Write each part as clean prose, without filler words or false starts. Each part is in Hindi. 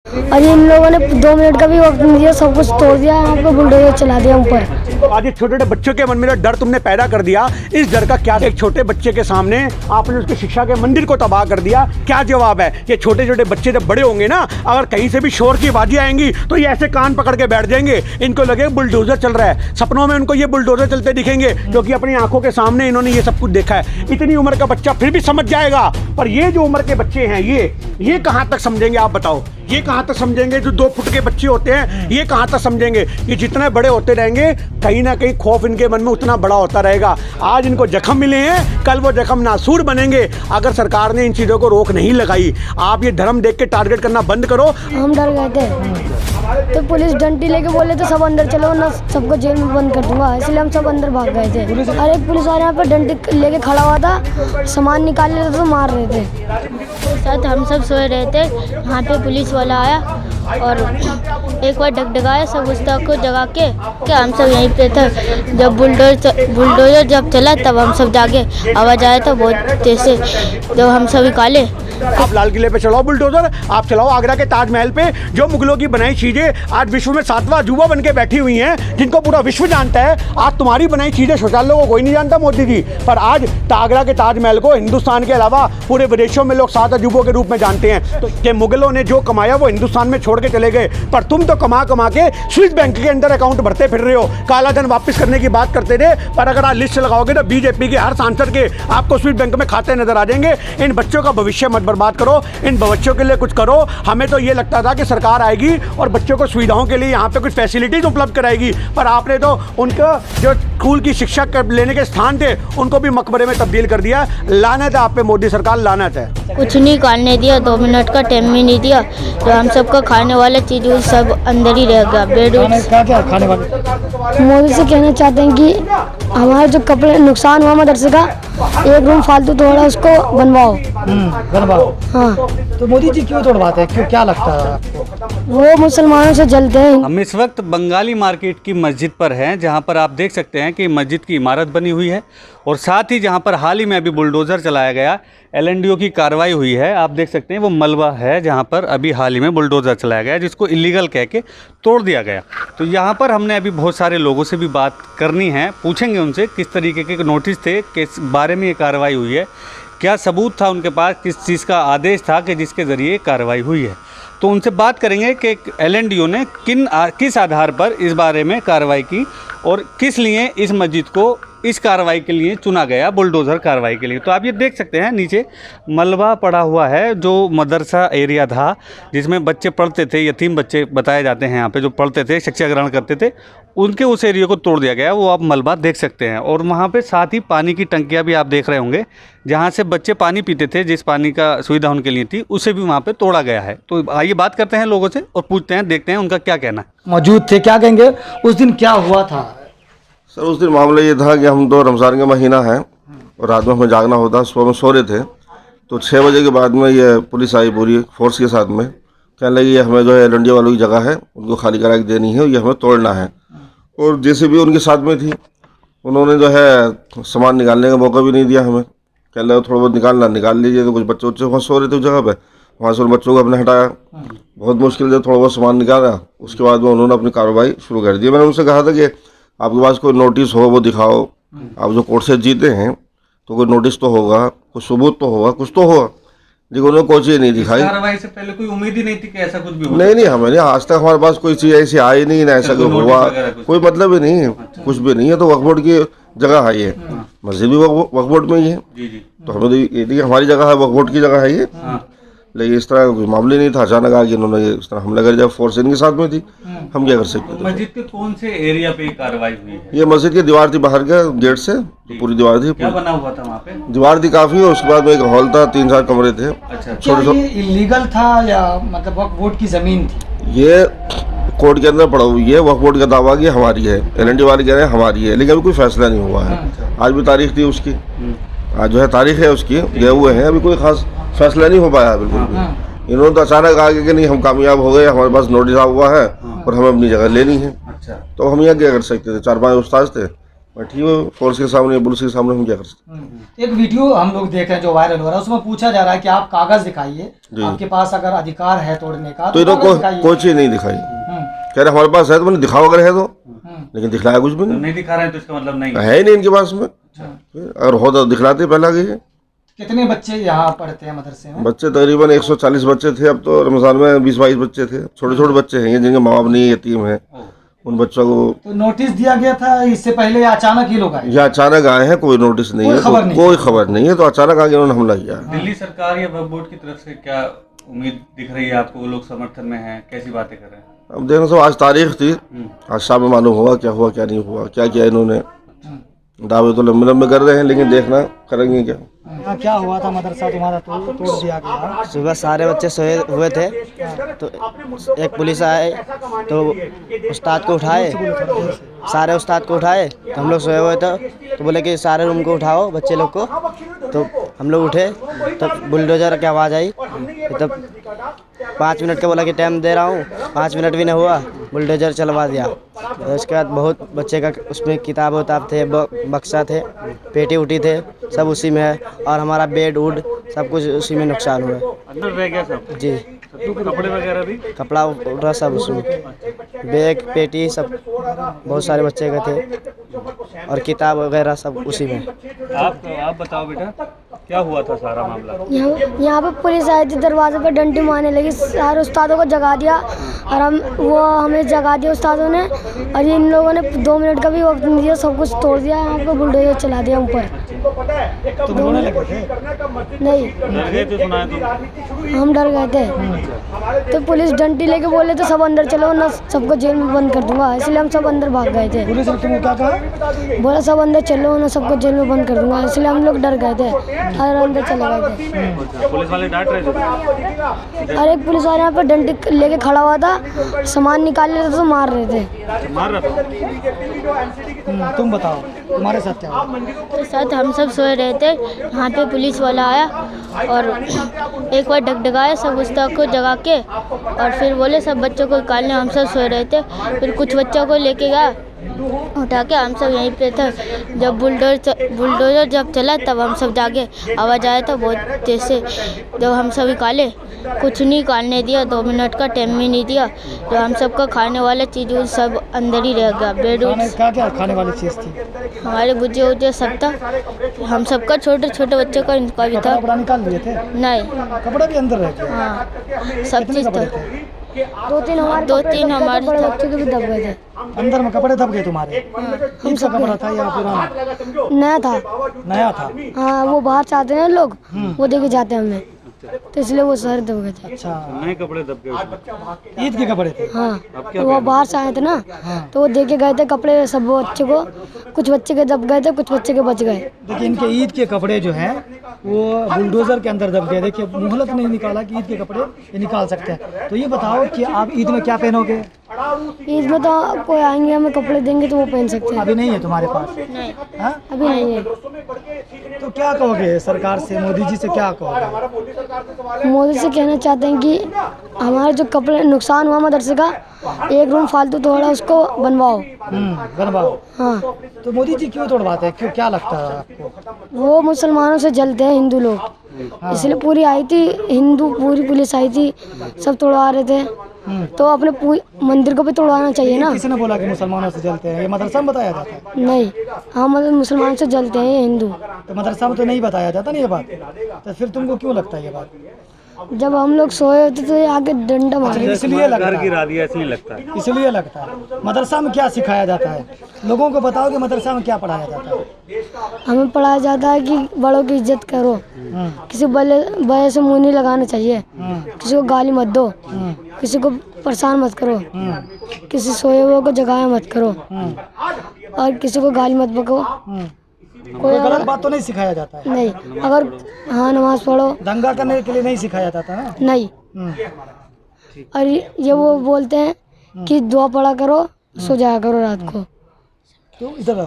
और इन लोगों ने 2 मिनट का भी वक्त नहीं दिया, सब कुछ तोड़ दिया, यहाँ पे बुलडोजर चला दिया ऊपर। आज ये छोटे छोटे बच्चों के मन में जो डर तुमने पैदा कर दिया, इस डर का क्या? एक छोटे बच्चे के सामने आपने उसकी शिक्षा के मंदिर को तबाह कर दिया, क्या जवाब है? ये छोटे छोटे बच्चे जब बड़े होंगे ना, अगर कहीं से भी शोर की आवाजें आएंगी तो ये ऐसे कान पकड़ के बैठ जाएंगे, इनको लगे बुलडोजर चल रहा है। सपनों में उनको ये बुलडोजर चलते दिखेंगे, क्योंकि अपनी आंखों के सामने इन्होंने ये सब कुछ देखा है। इतनी उम्र का बच्चा फिर भी समझ जाएगा, पर ये जो उम्र के बच्चे हैं ये कहाँ तक समझेंगे? आप बताओ, ये कहाँ तक समझेंगे? जो 2 फुट के बच्चे होते हैं, ये कहाँ तक समझेंगे? ये जितने बड़े होते रहेंगे, कहीं ना कहीं खौफ इनके मन में उतना बड़ा होता रहेगा। आज इनको जख्म मिले हैं, कल वो जख्म नासूर बनेंगे अगर सरकार ने इन चीज़ों को रोक नहीं लगाई। आप ये धर्म देख के टारगेट करना बंद करो। हम डर गए थे, तो पुलिस डंडी लेके बोले तो सब अंदर चलो ना, सबको जेल में बंद कर दूंगा, इसलिए हम सब अंदर भाग गए थे। और एक पुलिस वाले यहाँ पर डंडी लेके खड़ा हुआ था, सामान निकाल रहे थे तो मार रहे थे। साथ हम सब सोए रहे थे, यहाँ पे पुलिस वाला आया और एक बार डगडगाया सब उस तक को जगा के हम सब यहीं पे थे। जब बुलडोजर जब चला तब हम सब जागे, आवाज़ आया था बहुत तेज से, जब हम सब निकाले। आप लाल किले पे चलाओ बुलडोजर, आप चलाओ आगरा के ताजमहल पे, जो मुगलों की बनाई चीजें आज विश्व में 7वां अजूबा बन के बैठी हुई हैं, जिनको पूरा विश्व जानता है। आज तुम्हारी बनाई चीजें शौचालयों को कोई नहीं जानता मोदी जी, पर आज आगरा के ताजमहल को हिंदुस्तान के अलावा पूरे विदेशों में लोग 7 अजूबों के रूप में जानते हैं। तो कि मुगलों ने जो कमाया वो हिंदुस्तान में छोड़ के चले गए, पर तुम तो कमा कमा के स्विस बैंक के अंदर अकाउंट भरते फिर रहे हो, काला धन वापस करने की बात करते थे। पर अगर आज लिस्ट लगाओगे तो बीजेपी के हर सांसद के आपको स्विस बैंक में खाते नजर आ जाएंगे। इन बच्चों का भविष्य मत बर्बाद करो, इन बच्चों के लिए कुछ करो। हमें तो ये लगता था कि सरकार आएगी और बच्चों को सुविधाओं के लिए यहाँ पे कुछ फैसिलिटीज उपलब्ध कराएगी, पर आपने तो उनका जो स्कूल की शिक्षा लेने के स्थान थे उनको भी मकबरे में तब्दील कर दिया। लानत है आप पे मोदी सरकार, लानत है। कुछ नहीं करने दिया, 2 मिनट का टाइम भी नहीं दिया, तो हम सबका खाने वाला चीज़ सब अंदर ही रह गया। बेड क्या खाने वाले? मोदी से कहना चाहते हैं कि हमारे जो कपड़े नुकसान हुआ मदरसे का, एक रूम फालतू तोड़ा उसको बनवाओ। बनवाओ। हाँ, तो मोदी जी क्यों तोड़वाते हैं? क्यों, क्या लगता है आपको? वो मुसलमानों से जलते हैं। हम इस वक्त बंगाली मार्केट की मस्जिद पर हैं, जहां पर आप देख सकते हैं कि मस्जिद की इमारत बनी हुई है और साथ ही जहां पर हाल ही में अभी बुलडोज़र चलाया गया, LNDO की कार्रवाई हुई है। आप देख सकते हैं वो मलबा है जहां पर अभी हाल ही में बुलडोज़र चलाया गया, जिसको इलीगल कह के तोड़ दिया गया। तो यहाँ पर हमने अभी बहुत सारे लोगों से भी बात करनी है, पूछेंगे उनसे किस तरीके के नोटिस थे, किस बारे में ये कार्रवाई हुई है, क्या सबूत था उनके पास, किस चीज़ का आदेश था कि जिसके ज़रिए कार्रवाई हुई है। तो उनसे बात करेंगे कि LNDO ने किस आधार पर इस बारे में कार्रवाई की और किस लिए इस मस्जिद को इस कार्रवाई के लिए चुना गया, बुलडोज़र कार्रवाई के लिए। तो आप ये देख सकते हैं नीचे मलबा पड़ा हुआ है, जो मदरसा एरिया था जिसमें बच्चे पढ़ते थे, यतीम बच्चे बताए जाते हैं यहाँ पे, जो पढ़ते थे, शिक्षा ग्रहण करते थे, उनके उस एरिया को तोड़ दिया गया। वो आप मलबा देख सकते हैं और वहाँ पे साथ ही पानी की टंकियाँ भी आप देख रहे होंगे, जहाँ से बच्चे पानी पीते थे, जिस पानी का सुविधा उनके लिए थी, उसे भी वहाँ पे तोड़ा गया है। तो आइए बात करते हैं लोगों से और पूछते हैं, देखते हैं उनका क्या कहना है। मौजूद थे, क्या कहेंगे? उस दिन क्या हुआ था? सर उस दिन मामला ये था कि हम तो रमज़ान का महीना है और रात में हमें जागना होता, सुबह में सो रहे थे, तो 6 बजे के बाद में ये पुलिस आई पूरी फोर्स के साथ में, कहने लगी ये हमें जो है LNDO वालों की जगह है, उनको खाली करा के देनी है, ये हमें तोड़ना है। और जैसे भी उनके साथ में थी, उन्होंने जो है सामान निकालने का मौका भी नहीं दिया हमें, कहने लगा थोड़ा बहुत निकाल लीजिए। तो कुछ बच्चे वहाँ सो रहे थे उस जगह पर, वहाँ से उन बच्चों को अपने हटाया, बहुत मुश्किल से थोड़ा बहुत सामान निकाला। उसके बाद में उन्होंने अपनी कार्रवाई शुरू कर दी। मैंने उनसे कहा था कि आपके पास कोई नोटिस हो वो दिखाओ, आप जो कोर्ट से जीते हैं तो कोई नोटिस तो होगा, कुछ सबूत तो होगा, कुछ तो होगा, लेकिन उन्होंने कोई चीज़ नहीं दिखाई। कार्रवाई से पहले कोई उम्मीद ही नहीं थी कि ऐसा कुछ भी हो? नहीं, हमें नहीं, आज तक हमारे पास कोई चीज़ ऐसी आई नहीं, ना ऐसा कोई हुआ, कोई मतलब ही नहीं है, कुछ भी नहीं है। तो वक्फ बोर्ड की जगह है ये, मस्जिद भी वक्फ बोर्ड में ही है, तो हमें तो ये नहीं हमारी जगह है, वक्फ बोर्ड की जगह है ये। लेकिन इस तरह का कोई मामले नहीं था, अचानक आके इन्होंने इस तरह हमला कर दिया, फोर्स इनके साथ में थी, हम क्या कर सकते थे। मस्जिद के कौन से एरिया पे कार्रवाई हुई है? ये मस्जिद की दीवार थी, बाहर का गेट से पूरी दीवार थी। क्या बना हुआ था वहाँ पे? दीवार थी काफ़ी, और उसके बाद में एक हॉल था, 3-4 कमरे थे। अच्छा, छोटे ये इलीगल था या मतलब वक्फ बोर्ड की ज़मीन थी? ये कोर्ट के अंदर पड़ा हुई है, वक्फ बोर्ड का दावा कि हमारी है, LNDO वाले कह रहे हैं हमारी है, लेकिन अभी कोई फैसला नहीं हुआ है। आज भी तारीख थी उसकी, आज जो है तारीख है उसकी, गए हुए हैं, अभी कोई खास फैसला नहीं हो पाया बिल्कुल भी। इन्होंने तो अचानक आ गया कि नहीं हम कामयाब हो गए, हमारे पास नोटिस आ हुआ है और हमें अपनी जगह लेनी है। अच्छा, तो हम यहाँ क्या कर सकते थे, 4-5 उस्ताद थे, बैठी हो फोर्स के सामने, पुलिस के सामने हम क्या कर सकते एक वीडियो हम लोग देख रहे हैं जो वायरल हो रहा है, उसमें पूछा जा रहा है कि आप कागज दिखाइए, जी। आपके पास अगर अधिकार है तोड़ने का तो कागज इन्होंने दिखाइए। कोई चीज़ नहीं दिखाई। हम्म, कह रहे हमारे पास है तो मैंने दिखाओ अगर है तो, लेकिन दिखलाया कुछ भी तो नहीं, नहीं दिखा रहे हैं तो इसका मतलब नहीं है ही नहीं इनके पास में। अगर हो तो दिखलाते पहला आगे। कितने बच्चे यहाँ पढ़ते हैं मदरसे में? बच्चे तकरीबन 140 बच्चे थे, अब तो रमजान में 20-22 बच्चे थे। छोटे छोटे बच्चे हैं जिनके माँ बाप नहीं, यतीम है, उन बच्चों को। तो नोटिस दिया गया था इससे पहले या अचानक ये लोग आए? या अचानक आए हैं, कोई नोटिस नहीं कोई है, खबर नहीं। कोई खबर नहीं है, तो अचानक आगे उन्होंने हमला किया। दिल्ली सरकार या वक्फ बोर्ड की तरफ से क्या उम्मीद दिख रही है आपको? वो लोग समर्थन में हैं, कैसी बातें कर रहे हैं? अब देखना सब, आज तारीख थी, आज शाम में मालूम हुआ क्या हुआ क्या नहीं हुआ, क्या किया इन्होंने। दावे तो लंबे लंबे कर रहे हैं, लेकिन देखना करेंगे क्या। यहाँ क्या हुआ था? मदरसा तुम्हारा तोड़ दिया गया। सुबह सारे बच्चे सोए हुए थे, तो एक पुलिस आए तो उस्ताद को उठाए, सारे उस्ताद को उठाए, तो हम लोग सोए हुए थे, तो बोले कि सारे रूम को उठाओ बच्चे लोग को। तो हम लोग उठे, तो बुलडोजर की आवाज़ आई, तब 5 मिनट का बोला कि टाइम दे रहा हूँ, 5 मिनट भी नहीं हुआ, बुलडोजर चलवा दिया। तो उसके बाद बहुत बच्चे का उसमें किताब उताब थे, बक्सा थे, पेटी उटी थे, सब उसी में है, और हमारा बेड वुड सब कुछ उसी में नुकसान हुआ। अंदर रह गया सब? जी, कपड़े वगैरह भी? कपड़ा उड़ा सब उसमें, बैग पेटी सब बहुत सारे बच्चे के थे, और किताब वगैरह सब उसी में। आप बताओ बेटा, क्या हुआ था सारा मामला? यहाँ पे पुलिस आई थी, दरवाजे पर डंडी मारने लगी, सारे उस्तादों को जगा दिया, और हमें जगा दिया उस्तादों ने, और इन लोगों ने 2 मिनट का भी वक्त नहीं दिया, सब कुछ तोड़ दिया, यहाँ पे बुलडोजर चला दिया ऊपर। तुम रोने लगे थे? नहीं, डर गए थे, सुना है तो? हम डर गए थे, तो पुलिस डंडी लेके बोले तो सब अंदर चलो ना, सबको जेल में बंद कर दूंगा, इसलिए हम सब अंदर भाग गए थे। पुलिस ने तुमको क्या कहा? बोला सब अंदर चलो ना, सबको जेल में बंद कर दूंगा, इसलिए हम लोग डर गए थे और अंदर चले गए थे। पुलिस वाले डांट रहे थे? और एक पुलिस वाले यहाँ पर डंडी लेके खड़ा हुआ था, सामान निकाल रहे थे तो मार रहे थे। मार रहा था? तुम बताओ तुम्हारे साथ क्या हुआ? तो साथ हम सब सोए रहे थे, यहाँ पे पुलिस वाला आया और एक बार डगडगाया सब उस्ताद को जगा के, और फिर बोले सब बच्चों को निकालने। हम सब सोए रहे थे, फिर कुछ बच्चों को लेके गया उठा के, हम सब यहीं पे थे। जब बुलडोजर जब चला तब हम सब जागे, आवाज़ आया था बहुत तेज से, जब हम सब निकाले कुछ नहीं निकालने दिया, 2 मिनट का टाइम भी नहीं दिया। जो हम सबका खाने वाला चीज़ सब अंदर ही रह गया, बेड क्या क्या खाने वाली चीज़ थी? हमारे भुजे उजे सब था, हम सबका छोटे छोटे बच्चों का इनका भी था। कपड़ा निकाल लिए थे? नहीं, कपड़ा भी अंदर रह गया? हाँ सब चीज़ था। 2-3 हमारे बड़े बच्चों के भी दब गए थे। अंदर में कपड़े दब गए तुम्हारे? कौन सा कपड़ा था या पुराना? नया था। नया था? हाँ, वो बाहर से आते हैं लोग, वो देके जाते हैं हमें, तो इसलिए वो सारे दब गए थे। अच्छा, नए कपड़े दब गए उसमें? ईद के कपड़े थे? हाँ, तो वो बाहर से आए थे ना, तो वो देके गए थे कपड़े सब बच्चे को, कुछ बच्चे के दब गए थे, कुछ बच्चे के बच गए। देखिए इनके ईद के कपड़े जो हैं वो बुलडोजर के अंदर दब गए। देखिए मोहलत नहीं निकाला कि ईद के कपड़े ये निकाल सकते हैं। तो ये बताओ कि आप ईद में क्या पहनोगे? ईद में तो कोई आएंगे हमें कपड़े देंगे तो वो पहन सकते हैं। अभी नहीं है तुम्हारे पास? नहीं, हाँ? अभी नहीं है। तो क्या कहोगे सरकार से, मोदी जी से क्या कहोगे? मोदी से कहना चाहते हैं कि हमारे जो कपड़े नुकसान हुआ मदरसे का, एक रूम फालतू तोड़ा उसको बनवाओ। बनवाओ। हाँ, तो मोदी जी क्यों तोड़वाते हैं? क्यों, क्या लगता है आपको? वो मुसलमानों से जलते हैं हिंदू लोग, इसलिए पूरी आई थी हिंदू, पूरी पुलिस आई थी, सब तोड़वा रहे थे, तो अपने मंदिर को भी तोड़वाना चाहिए ना। किसी ने बोला कि मुसलमानों से जलते हैं? ये मदरसा में बताया जाता है? नहीं, हाँ मतलब मुसलमान से जलते हैं ये हिंदू। तो मदरसा में तो नहीं बताया जाता ना ये बात, तो फिर तुमको क्यों लगता है ये बात? जब हम लोग सोए होते तो आगे डंडा मार, इसलिए लगता घर है? गिरा दिया ऐसे ही लगता है? इसलिए लगता है। मदरसा में क्या सिखाया जाता है? लोगों को बताओ कि मदरसा में क्या पढ़ाया जाता है? हमें पढ़ाया जाता है कि बड़ों की इज्जत करो, किसी बड़े से मुंह नहीं लगाना चाहिए, किसी को गाली मत दो, किसी को परेशान मत करो, किसी सोए हुए को जगाया मत करो, और किसी को गाली मत बको। कोई गलत बात तो नहीं सिखाया जाता है? नहीं, अगर हाँ नमाज पढ़ो, दंगा करने के लिए नहीं सिखाया जाता ना? नहीं। और ये वो बोलते हैं कि दुआ पढ़ा करो, सो जाया करो रात को। तो इधर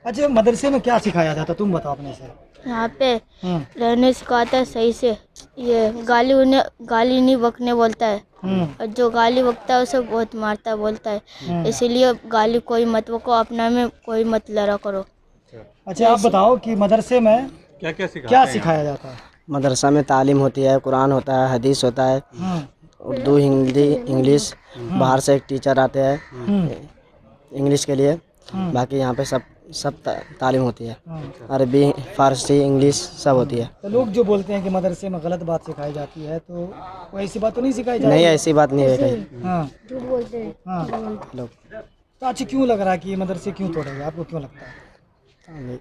अच्छा, मदरसे में क्या सिखाया जाता तुम बताओ अपने से? यहाँ पे रहने सिखाता है सही से। ये गाली नहीं बकने बोलता है, और जो गाली बकता है उसे बहुत मारता बोलता है। इसीलिए गाली कोई मत बको, अपना में कोई मत लड़ा करो। अच्छा आप बताओ कि मदरसे में क्या सिखाया जाता है? मदरसा में तालीम होती है, कुरान होता है, हदीस होता है, उर्दू, हिंदी, इंग्लिश। बाहर से एक टीचर आते हैं इंग्लिश के लिए। बाकी यहाँ पे सब तालीम होती है, अरबी, फारसी, इंग्लिश सब होती है। तो लोग जो बोलते हैं कि मदरसे में गलत बात सिखाई जाती है, तो वो ऐसी बात तो नहीं सिखाई जाती? नहीं, ऐसी बात नहीं है कहीं। हाँ झूठ बोलते हैं हाँ लोग। तो अच्छा क्यों लग रहा है कि ये मदरसे क्यों तोड़ेंगे, आपको क्यों लगता है?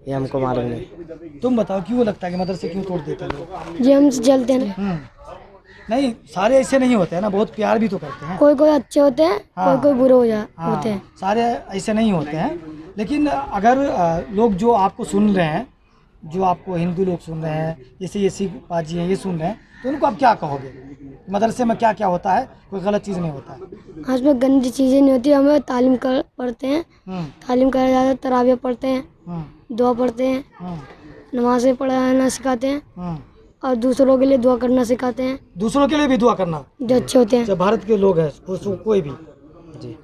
ये हमको मालूम नहीं। तुम बताओ क्यों लगता है कि मदरसे क्यों तोड़ देते हैं लोग? ये हमसे जलते हैं ना। नहीं, सारे ऐसे नहीं होते हैं ना, बहुत प्यार भी तो करते हैं। कोई कोई अच्छे होते हैं, हाँ। कोई बुरे हाँ, होते हैं। सारे ऐसे नहीं होते हैं। लेकिन अगर लोग जो आपको सुन रहे हैं, जो आपको हिंदू लोग सुन रहे हैं, जैसे ये सिख पाजी हैं, ये सुन रहे हैं, तो उनको आप क्या कहोगे? मदरसे में क्या क्या होता है? कोई गलत चीज़ नहीं होता है? उसमें गंदी चीज़ें नहीं होती। हमें तालीम कर पढ़ते हैं, तालीम करा जाता है, तरावियाँ पढ़ते हैं, दुआ पढ़ते हैं, नमाज़ें पढ़ाना सिखाते हैं, और दूसरों के लिए दुआ करना सिखाते हैं। दूसरों के लिए भी दुआ करना, जो अच्छे होते हैं। जब भारत के लोग हैं कोई भी जी।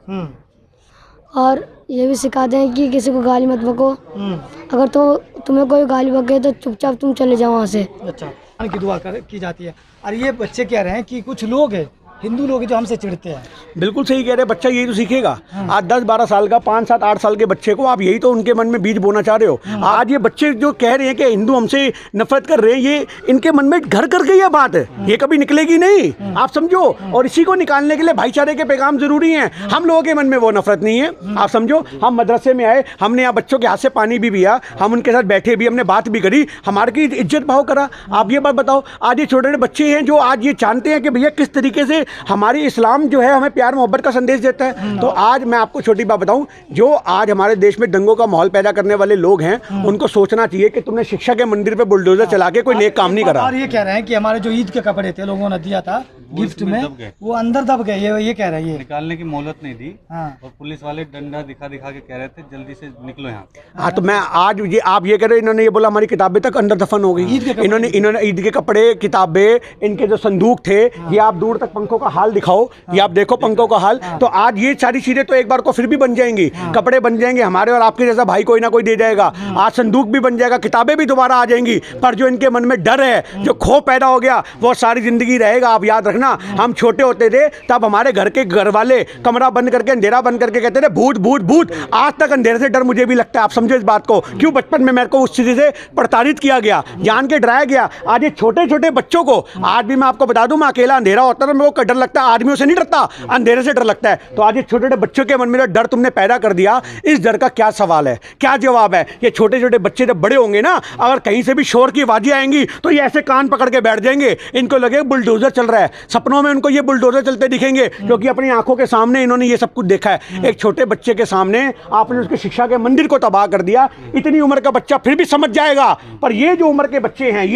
और ये भी सिखाते हैं कि किसी को गाली मत बको। अगर तो तुम्हें कोई गाली बके तो चुपचाप तुम चले जाओ वहाँ से। अच्छा की दुआ की जाती है। और ये बच्चे कह रहे हैं कि कुछ लोग हैं, हिंदू लोग जो हमसे चिढ़ते हैं। बिल्कुल सही कह रहे हैं, बच्चा यही तो सीखेगा। आज 10-12 साल का, 5-7-8 साल के बच्चे को आप यही तो उनके मन में बीज बोना चाह रहे हो। आज ये बच्चे जो कह रहे हैं कि हिंदू हमसे नफरत कर रहे हैं, ये इनके मन में घर कर गई है बात, ये कभी निकलेगी नहीं, आप समझो। और इसी को निकालने के लिए भाईचारे के पैगाम जरूरी हैं। हम लोगों के मन में वो नफरत नहीं है, आप समझो। हम मदरसे में आए, हमने यहाँ बच्चों के हाथ से पानी भी पिया, हम उनके साथ बैठे भी, हमने बात भी करी, हमारे की इज्जत भाव करा। आप ये बात बताओ, आज ये छोटे छोटे बच्चे हैं जो आज ये जानते हैं कि भैया किस तरीके से हमारी इस्लाम जो है हमें प्यार मोहब्बत का संदेश देता है। तो आज मैं आपको छोटी बात बताऊं, जो आज हमारे देश में दंगों का माहौल पैदा करने वाले लोग हैं, उनको सोचना चाहिए कि तुमने शिक्षा के मंदिर पे बुलडोजर चला के कोई नेक काम नहीं करा। और ये कह रहे हैं कि हमारे जो ईद के कपड़े थे, लोगों ने दिया था गिफ्ट में, वो अंदर दब गए। ये कह रहे हैं, ये निकालने की मोहलत नहीं दी। हाँ। और पुलिस वाले डंडा दिखा दिखा के कह रहे थे जल्दी से निकलो यहाँ। हाँ, तो मैं आज ये आप ये कह रहे हो, इन्होंने ये बोला हमारी किताबें तक अंदर दफन हो गई। इन्होंने ईद के कपड़े, किताबें, इनके जो संदूक थे, ये आप दूर तक पंखों का हाल दिखाओ, ये आप देखो पंखों का हाल। तो आज ये सारी चीजें तो एक बार को फिर भी बन जाएंगी, कपड़े बन जाएंगे, हमारे और आपके जैसा भाई कोई ना कोई दे जाएगा। आज संदूक भी बन जाएगा, किताबें भी दोबारा आ जाएंगी। पर जो इनके मन में डर है, जो खौफ पैदा हो गया, वो सारी जिंदगी रहेगा। आप याद रखना, हम छोटे होते थे तब हमारे घर के घर वाले कमरा बंद करके, अंधेरा बंद करके कहते थे भूत भूत भूत। आज तक अंधेरे से डर मुझे भी लगता है, आप समझो इस बात को। क्यों? बचपन में मेरे को उस चीज से प्रताड़ित किया गया, जान के डराया गया। आज ये छोटे छोटे बच्चों को, आज भी मैं आपको बता दूं, मैं अकेला अंधेरा होता था, मेरे को डर लगता है, आदमियों से नहीं डरता, अंधेरे से डर लगता है। तो आज ये छोटे छोटे बच्चों के मन में जो डर तुमने पैदा कर दिया, इस डर का क्या सवाल है, क्या जवाब है? ये छोटे छोटे बच्चे जब बड़े होंगे ना, अगर कहीं से भी शोर की आवाजें आएंगी तो ये ऐसे कान पकड़ के बैठ जाएंगे, इनको लगे बुलडोजर चल रहा है। सपनों में उनको ये बुलडोजर चलते दिखेंगे, क्योंकि अपनी आंखों के सामने इन्होंने ये सब कुछ देखा है। एक छोटे बच्चे के सामने आपने उसके शिक्षा के मंदिर को तबाह कर दिया। इतनी उम्र का बच्चा फिर भी समझ जाएगा, पर ये जो उम्र के बच्चे हैं,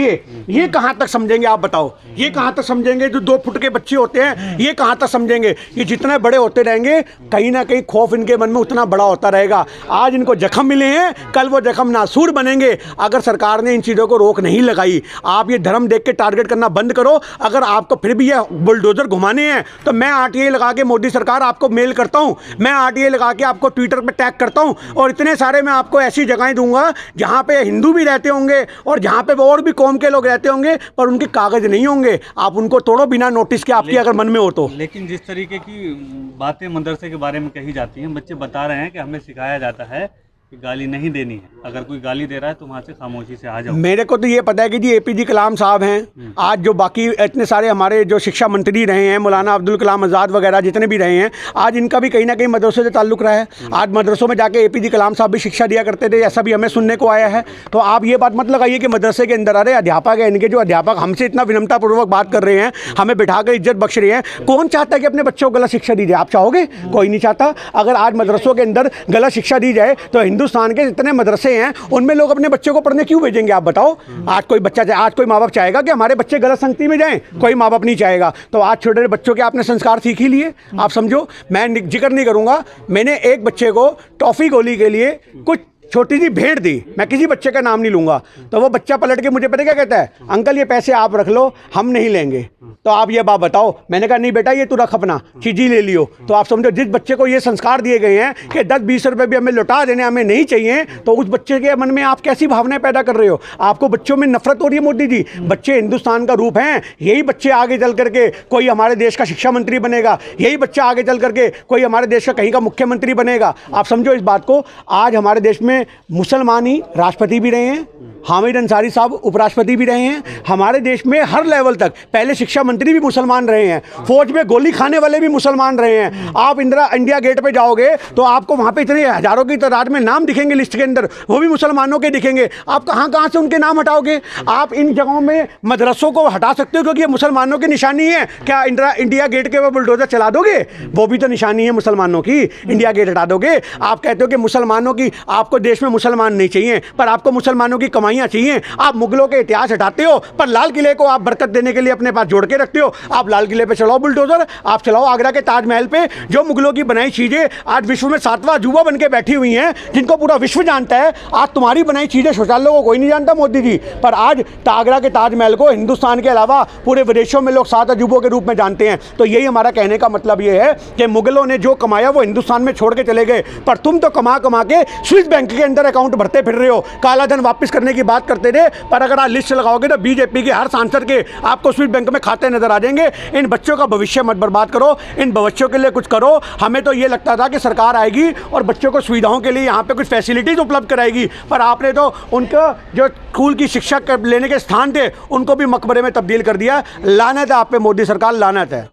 ये कहां तक समझेंगे? आप बताओ, ये कहां तक समझेंगे? जो 2 फुट के बच्चे होते हैं, ये कहां तक समझेंगे? ये जितने बड़े होते रहेंगे, कहीं ना कहीं खौफ इनके मन में उतना बड़ा होता रहेगा। आज इनको जख्म मिले हैं, कल वो जख्म नासूर बनेंगे अगर सरकार ने इन चीज़ों को रोक नहीं लगाई। आप ये धर्म देख के टारगेट करना बंद करो। अगर आपको फिर भी ये बुलडोजर घुमाने हैं, तो मैं आरटीआई लगा के मोदी सरकार आपको मेल करता हूं, मैं आरटीआई लगा के आपको ट्विटर पे टैग करता हूं, और इतने सारे मैं आपको ऐसी जगहें दूंगा जहां पे हिंदू भी रहते होंगे और जहां पे और भी कौम के लोग रहते होंगे, पर उनके कागज नहीं होंगे। आप उनको तोड़ो बिना नोटिस के, आपकी अगर मन में हो तो। लेकिन जिस तरीके की बातें मदरसे के बारे में कही जाती हैं, बच्चे बता रहे हैं कि हमें सिखाया जाता है कि गाली नहीं देनी है, अगर कोई गाली दे रहा है तो वहाँ से खामोशी से आ जाओ। मेरे को तो ये पता है कि जी एपीजे कलाम साहब हैं, आज जो बाकी इतने सारे हमारे जो शिक्षा मंत्री रहे हैं, मौलाना अब्दुल कलाम आज़ाद वगैरह जितने भी रहे हैं, आज इनका भी कहीं ना कहीं मदरसों से ताल्लुक़ रहा है। आज मदरसों में जाके एपीजे कलाम साहब भी शिक्षा दिया करते थे, ऐसा भी हमें सुनने को आया है। तो आप ये बात मत लगाइए कि मदरसे के अंदर, अरे अध्यापक है, इनके जो अध्यापक हमसे इतना विनम्रतापूर्वक बात कर रहे हैं, हमें बिठाकर इज्जत बख्श रहे हैं, कौन चाहता है कि अपने बच्चों को गलत शिक्षा दी जाए? आप चाहोगे? कोई नहीं चाहता। अगर आज मदरसों के अंदर गलत शिक्षा दी जाए, तो हिंदुस्तान के जितने मदरसे हैं उनमें लोग अपने बच्चों को पढ़ने क्यों भेजेंगे? आप बताओ। आज कोई बच्चा, आज कोई माँ बाप चाहेगा कि हमारे बच्चे गलत संगति में जाएं? कोई माँ बाप नहीं चाहेगा। तो आज छोटे छोटे बच्चों के आपने संस्कार सीख ही लिए। आप समझो, मैं जिक्र नहीं करूंगा, मैंने एक बच्चे को टॉफी गोली के लिए कुछ छोटी सी भेंट दी, मैं किसी बच्चे का नाम नहीं लूँगा, तो वो बच्चा पलट के मुझे पता क्या कहता है, अंकल ये पैसे आप रख लो, हम नहीं लेंगे। तो आप ये बात बताओ। मैंने कहा नहीं बेटा ये तू रख अपना, चीज़ ही ले लियो। तो आप समझो जिस बच्चे को ये संस्कार दिए गए हैं कि 10-20 रुपये भी हमें लौटा देने हमें नहीं चाहिए, तो उस बच्चे के मन में आप कैसी भावनाएं पैदा कर रहे हो? आपको बच्चों में नफरत हो रही है मोदी जी। बच्चे हिंदुस्तान का रूप हैं, यही बच्चे आगे चल करके कोई हमारे देश का शिक्षा मंत्री बनेगा, यही बच्चा आगे चल करके कोई हमारे देश का कहीं का मुख्यमंत्री बनेगा। आप समझो इस बात को। आज हमारे देश में मुसलमान ही राष्ट्रपति भी रहे हैं, हामिद अंसारी साहब उपराष्ट्रपति भी रहे हैं, हमारे देश में हर लेवल तक पहले शिक्षा मंत्री भी मुसलमान रहे हैं, फौज में गोली खाने वाले भी मुसलमान रहे हैं। आप इंडिया गेट पे जाओगे तो आपको वहाँ पे इतने हजारों की तादाद में नाम दिखेंगे लिस्ट के अंदर, वो भी मुसलमानों के दिखेंगे। आप कहाँ से उनके नाम हटाओगे? आप इन जगहों में मदरसों को हटा सकते हो क्योंकि ये मुसलमानों की निशानी है। क्या इंडिया गेट के वो बुलडोजर चला दोगे? वो भी तो निशानी है मुसलमानों की, इंडिया गेट हटा दोगे? आप कहते हो कि मुसलमानों की, आपको देश में मुसलमान नहीं चाहिए, पर आपको मुसलमानों की कमाइयाँ चाहिए। आप मुगलों के इतिहास हटाते हो, पर लाल किले को आप बरकत देने के लिए अपने पास जोड़ के रखते हो। आप लाल किले पे चलाओ बुलडोजर, आप चलाओ आगरा के ताजमहल पे, जो मुगलों की बनाई चीज़ें आज विश्व में 7वां अजूबा बन के बैठी हुई हैं, जिनको पूरा विश्व जानता है। आज तुम्हारी बनाई चीज़ें शौचालयों को कोई नहीं जानता मोदी जी, पर आज आगरा के ताजमहल को हिंदुस्तान के अलावा पूरे विदेशों में लोग 7 अजूबों के रूप में जानते हैं। तो यही हमारा कहने का मतलब ये है कि मुगलों ने जो कमाया वो हिंदुस्तान में छोड़ के चले गए, पर तुम तो कमा के स्विस बैंक के अंदर अकाउंट भरते फिर रहे हो, काला धन वापस करने की बात करते थे। पर अगर आप लिस्ट लगाओगे तो बीजेपी के हर सांसद के आपको स्विस बैंक में खाते नजर आ जाएंगे। इन बच्चों का भविष्य मत बर्बाद करो, इन बच्चों के लिए कुछ करो। हमें तो ये लगता था कि सरकार आएगी और बच्चों को सुविधाओं के लिए यहाँ पे कुछ फैसिलिटीज़ उपलब्ध कराएगी, पर आपने तो उनका जो स्कूल की शिक्षा लेने के स्थान थे उनको भी मकबरे में तब्दील कर दिया। लानत है आप पे मोदी सरकार, लानत है।